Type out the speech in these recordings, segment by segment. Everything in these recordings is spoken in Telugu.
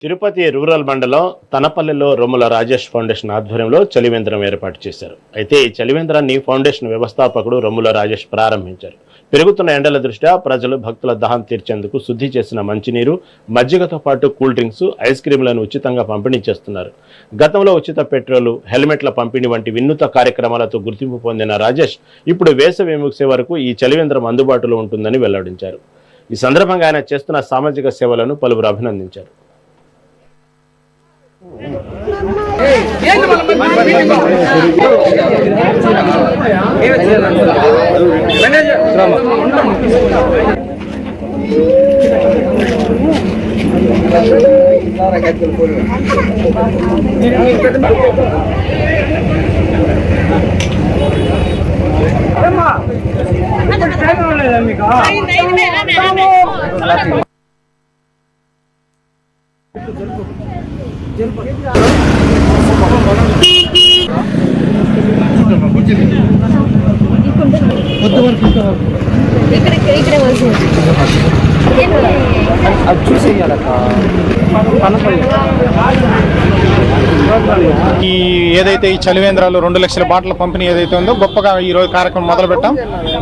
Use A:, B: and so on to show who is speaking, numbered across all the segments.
A: తిరుపతి రూరల్ మండలం తనపల్లిలో రొమ్ముల రాజేష్ ఫౌండేషన్ ఆధ్వర్యంలో చలివేంద్రం ఏర్పాటు చేశారు. అయితే ఈ చలివేంద్రాన్ని ఫౌండేషన్ వ్యవస్థాపకుడు రొమ్ముల రాజేష్ ప్రారంభించారు. పెరుగుతున్న ఎండల దృష్ట్యా ప్రజలు భక్తుల దాహం తీర్చేందుకు శుద్ధి చేసిన మంచినీరు, మజ్జిగతో పాటు కూల్ డ్రింక్స్, ఐస్ క్రీంలను ఉచితంగా పంపిణీ చేస్తున్నారు. గతంలో ఉచిత పెట్రోలు, హెల్మెట్ల పంపిణీ వంటి వినూత్న కార్యక్రమాలతో గుర్తింపు పొందిన రాజేష్ ఇప్పుడు వేసవి ముగిసే వరకు ఈ చలివేంద్రం అందుబాటులో ఉంటుందని వెల్లడించారు. ఈ సందర్భంగా ఆయన చేస్తున్న సామాజిక సేవలను పలువురు అభినందించారు.
B: ఏదైతే ఈ చలివేంద్రాలు 2 లక్షల బాటల పంపిణీ ఏదైతే ఉందో గొప్పగా ఈ రోజు కార్యక్రమం మొదలు పెట్టాం.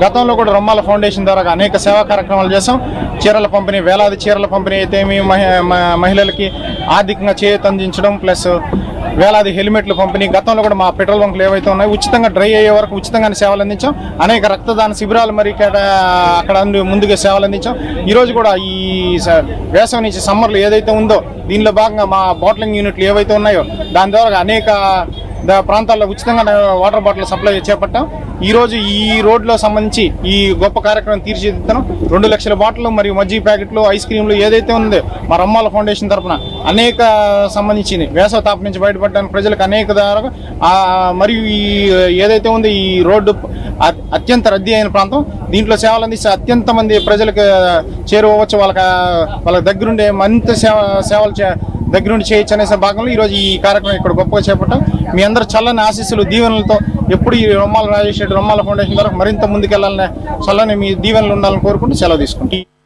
B: గతంలో కూడా రొమ్మాల ఫౌండేషన్ ద్వారా అనేక సేవా కార్యక్రమాలు చేసాం. చీరల పంపిణీ, వేలాది చీరల పంపిణీ అయితే మహిళలకి ఆర్థికంగా చేయూత అందించడం, ప్లస్ వేలాది హెల్మెట్లు పంపిణీ. గతంలో కూడా మా పెట్రోల్ బంకులు ఏవైతే ఉన్నాయో ఉచితంగా డ్రై అయ్యే వరకు ఉచితంగానే సేవలు అందించాం. అనేక రక్తదాన శిబిరాలు మరి అక్కడ ముందుగా సేవలు అందించాం. ఈరోజు కూడా ఈ వేసవి నుంచి సమ్మర్లు ఏదైతే ఉందో దీనిలో భాగంగా మా బాటిలింగ్ యూనిట్లు ఏవైతే ఉన్నాయో దాని ద్వారా అనేక ప్రాంతాల్లో ఉచితంగా వాటర్ బాటిల్ సప్లై చేపట్టాం. ఈరోజు ఈ రోడ్లో సంబంధించి ఈ గొప్ప కార్యక్రమం తీర్చిదిద్దాం. 2 లక్షల బాటిల్ మరియు మజ్జిగ ప్యాకెట్లు, ఐస్ క్రీంలు ఏదైతే ఉందో మా రొమ్మాల ఫౌండేషన్ తరఫున అనేక సంబంధించింది వేసవి తాపం నుంచి బయటపడడానికి ప్రజలకు అనేక ద్వారా మరియు ఈ ఏదైతే ఉందో ఈ రోడ్డు అత్యంత రద్దీ అయిన ప్రాంతం. దీంట్లో సేవలు అందిస్తే అత్యంత మంది ప్రజలకు చేరువవచ్చు. వాళ్ళ దగ్గరుండే మంచి సేవలు దగ్గరుండి చేయొచ్చు అనే భాగంలో ఈరోజు ఈ కార్యక్రమం ఇక్కడ గొప్పగా చేపట్టాం. మీ అందరూ చల్లని ఆశీస్సులు, దీవెనలతో ఎప్పుడు ఈ రొమ్మాల రాజేష్ రెడ్డి రొమ్మాల ఫౌండేషన్ ద్వారా మరింత ముందుకెళ్లాలని చల్లని మీ దీవెనలు ఉండాలని కోరుకుంటూ సెలవు తీసుకుంటాం.